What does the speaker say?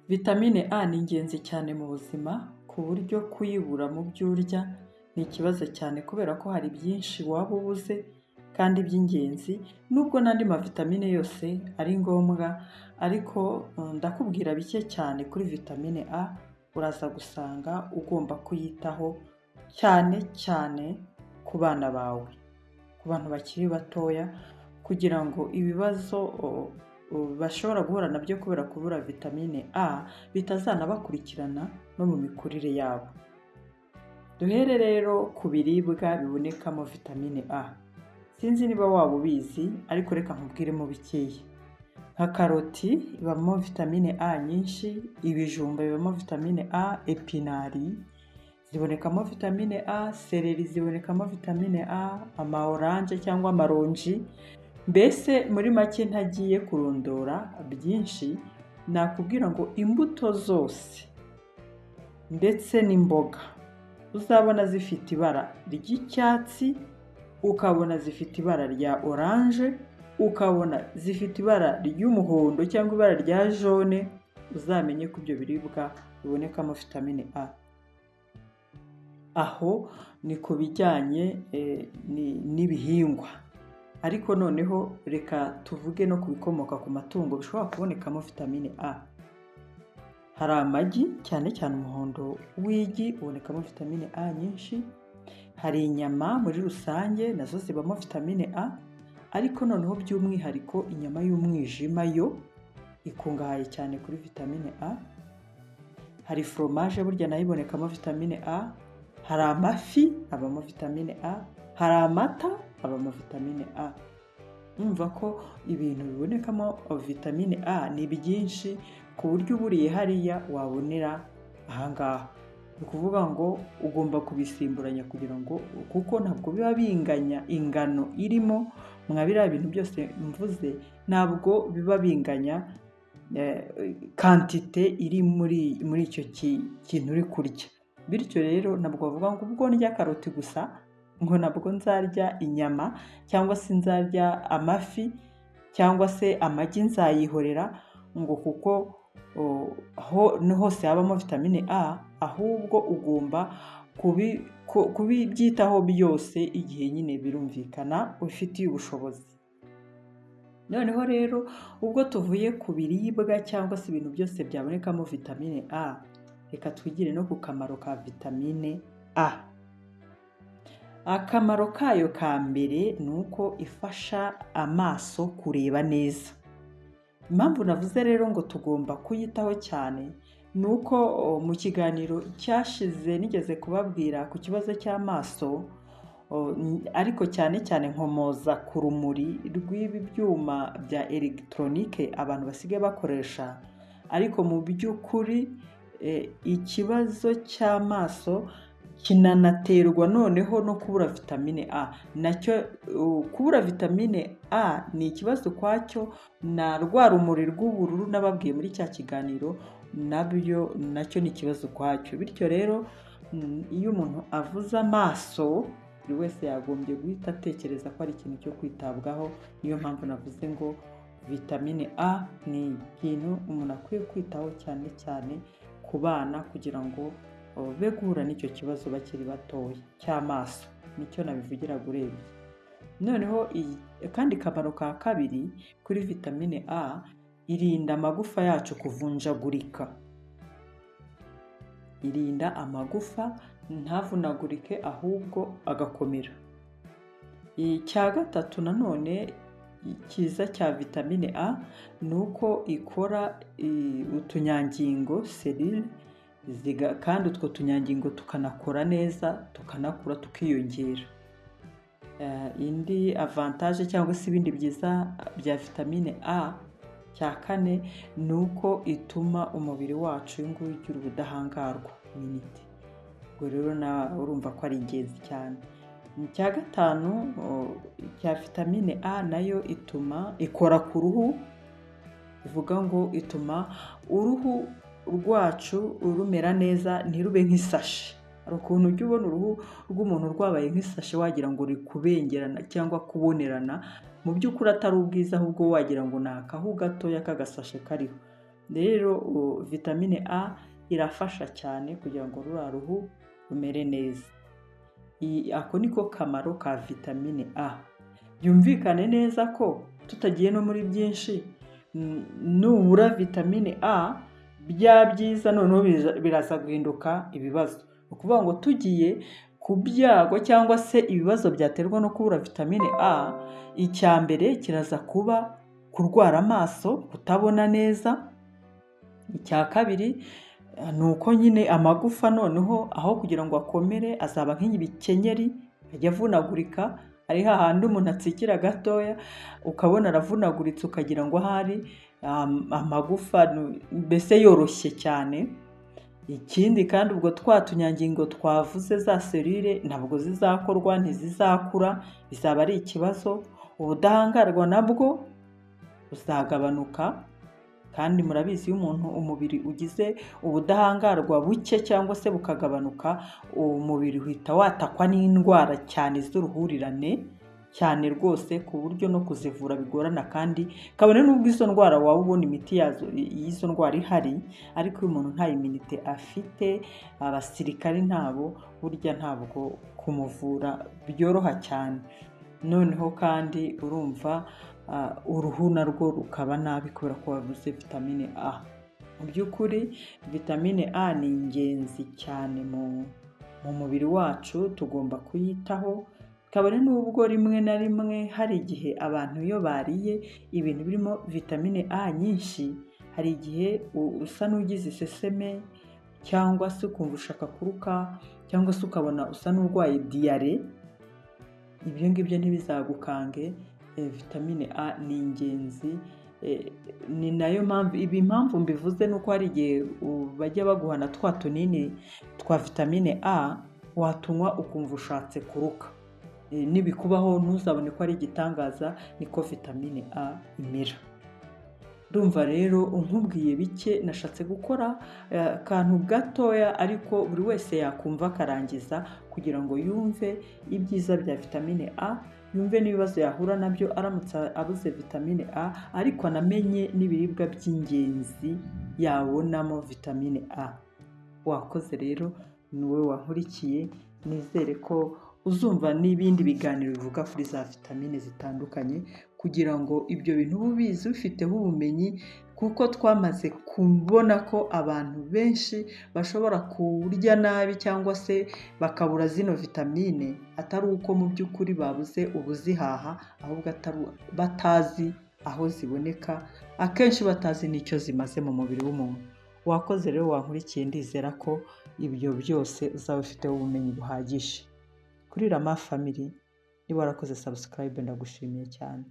Vitamine A ni ingenzi cyane mu buzima ku buryo kuyibura mu byo urya ni ikibazo cyane kubera ko hari byinshi waba ubuze kandi by'ingenzi nubwo n'andi mavitamine yose ari ngombwa ariko ndakubwira bike cyane kuri vitamine A uraza gusanga ugomba kuyitaho cyane cyane ku bana bawe, ku bantu bakiri batoya kugira ngo ibibazo bashobora guhura nabyo kubera kubura vitamine A bitazanabakurikirana no mu mikurire yabo. Duhere rero ku biribwa bibonekamo vitamine A. Sinzi niba waba ubizi ariko reka nkubwiremo bikeya. Nka karoti ibamo vitamine A nyinshi, ibijumba bibamo vitamine A, epinari zibonekamo vitamine A, seleri zibonekamo vitamine A, oranje cyangwa amaronji. Mbese muri make ntagiye kurondora byinshi nakubwira ngo imbuto zose ndetse n'imboga uzabona zifite ibara ry'icyatsi, ukabona zifite ibara rya oranje, ukabona zifite ibara ry'umuhondo cyangwa ibara rya jaune, uzamenye ko ibyo biribwa bibonekamo vitamine A. Aho ni ku bijyanye n'ibihingwa, ariko noneho reka tuvuge no ku bikomoka ku matungo bishobora kubonekamo vitamine A. Hari amagi cyane cyane umuhondo w'igi ubonekamo vitamine A nyinshi. Hari inyama muri rusange nazo zibamo vitamine A, ariko noneho by'umwihariko inyama y'umwijima yo ikungahaye cyane kuri vitamine A. Hari fromage burya nayo ibonekamo vitamine A. Hari amafi abamo vitamine A. Hari amata abamo vitamine A. Numva ko ibintu bibonekamo vitamine A ni byinshi ku buryo uburiye hariya wabonera ahangaha. Ni ukuvuga ngo ugomba kubisimburanya kugira ngo, kuko ntabwo biba binganya ingano irimo mwa biriya bintu byose mvuze, ntabwo biba binganya kantite iri muri icyo kintu uri kurya. Bityo rero ntabwo bavuga ngo ubwo ndya karoti gusa ngo nabwo nzarya inyama cyangwa se nzarya amafi cyangwa se amagi nzayihorera ngo kuko hose habamo vitamine A, ahubwo ugomba kubibyitaho byose igihe nyine birumvikana ufitiye ubushobozi. Noneho rero ubwo tuvuye ku biribwa cyangwa se ibintu byose byabonekamo vitamine A, reka twigire no ku kamaro ka vitamine A. Akamaro kayo ka mbere ni uko ifasha amaso kureba neza. Impamvu navuze rero ngo tugomba kuyitaho cyane ni uko mu kiganiro cyashize nigeze kubabwira ku kibazo cy'amaso, ariko cyane cyane nkomoza ku rumuri rw'ibi byuma bya elegitoronike abantu basigaye bakoresha, ariko mu by'ukuri ikibazo cy'amaso kinanaterwa noneho no kubura vitamine A. Nacyo kubura vitamine A ni ikibazo kwacyo, na rwa rumuri rw'ubururu nababwiye muri cya kiganiro nacyo ni ikibazo kwacyo. Bityo rero iyo umuntu avuze amaso buri wese yagombye guhita atekereza ko ari ikintu cyo kwitabwaho. Niyo mpamvu navuze ngo vitamine A ni ikintu umuntu akwiye kwitaho cyane cyane ku bana kugira ngo be guhura n'icyo kibazo bakiri batoya cy'amaso. Nicyo nabivugira urebye. Noneho kandi kamaro ka kabiri kuri vitamine A, irinda amagufa yacu kuvunjagurika. Irinda amagufa ntavunagurike ahubwo agakomera. Icya gatatu nanone cyiza cya vitamine A ni uko ikora utunyangingo selile, kandi utwo tunyangingo tukanakora neza, tukanakura tukiyongera. Indi avantage cyangwa se ibindi byiza bya vitamine A cya kane ni uko ituma umubiri wacu ugira ubudahangarwa immunity. Ubwo rero urumva ko ari ingenzi cyane. Icya gatanu cya vitamine A nayo ikora ku ruhu, bivuga ngo ituma uruhu rwacu rumera neza ntirube nk'isashi. Hari ukuntu ujya ubona uruhu rw'umuntu rwabaye nk'isashi wagira ngo ruri kubengerana cyangwa kubonerana, mu by'ukuri atari ubwiza ahubwo wagira ngo ni akahu gatoya k'agasashe kariho. rero vitamine A irafasha cyane kugira ngo ruriya ruhu rumere neza. Ako niko kamaro ka vitamine A. Byumvikane neza ko tutagiye no muri byinshi, nubura vitamine A bya byiza noneho biraza guhinduka ibibazo. Ni ukuvuga ngo tugiye ku byago cyangwa se ibibazo byaterwa no kubura vitamine A, icya mbere kiraza kuba kurwara amaso, kutabona neza. Icya kabiri ni uko nyine amagufa noneho aho kugira ngo akomere azaba nk'ibikenyeri, ajya avunagurika. Ari hahandi umuntu atsikira gatoya ukabona aravunaguritse ukagira ngo ahari amagufa mbese yoroshye cyane. Ikindi kandi ubwo twa tunyangingo twavuze za selule ntabwo zizakorwa, ntizizakura, bizaba ari ikibazo. Ubudahangarwa nabwo buzagabanuka, kandi murabizi iyo umubiri ugize ubudahangarwa buke cyangwa se bukagabanuka, umubiri uhita watakwa n'indwara cyane z'uruhurirane cyane rwose, ku buryo no kuzivura bigorana. kandi kabone n'ubwo izo ndwara waba ubona imiti y'izo ndwara ihari, ariko iyo umuntu nta iminite afite, abasirikari ntabo, burya ntabwo kumuvura byoroha cyane. Noneho kandi urumva uruhu narwo rukaba nabi kubera ko wabuze vitamine A. Mu by'ukuri vitamine A ni ingenzi cyane mu mubiri wacu, tugomba kuyitaho. Kabone n'ubwo rimwe na rimwe hari igihe abantu iyo bariye ibintu birimo vitamine A nyinshi, hari igihe usa n'ugize iseseme cyangwa se ukumva ushaka kuruka, cyangwa se ukabona usa n'urwaye diyare. Ibyo ngibyo ntibizagukange. Vitamine A ni ingenzi. Ni nayo mpamvu impamvu mbivuze nuko hari igihe bajya baguhana twa tunini twa vitamine A, watunywa ukumva ushatse kuruka. Nibikubaho ntuzabone ko ari igitangaza, niko vitamine A imera. Ndumva rero nkubwiye bike, nashatse gukora akantu gatoya ariko buri wese yakumva akarangiza, kugira ngo yumve ibyiza bya vitamine A, yumve n'ibibazo yahura nabyo aramutse abuze vitamine A, ariko anamenye n'ibiribwa by'ingenzi yabonamo vitamine A. Wakoze rero, ni wowe wankurikiye. Nizere ko uzumva n'ibindi biganiro bivuga kuri za vitamine zitandukanye, kugira ngo ibyo bintu ubizi ufiteho ubumenyi, kuko twamaze kubona ko abantu benshi bashobora kurya nabi cyangwa se bakabura zino vitamine, atari uko mu by'ukuri babuze ubuzihaha, ahubwo batazi aho ziboneka, akenshi batazi n'icyo zimaze mu mubiri w'umuntu. Wakoze rero wankurikiye, ndizera ko ibyo byose uzaba ufiteho ubumenyi buhagije. Kuri Rama Family, niba warakoze subscribe ndagushimiye cyane.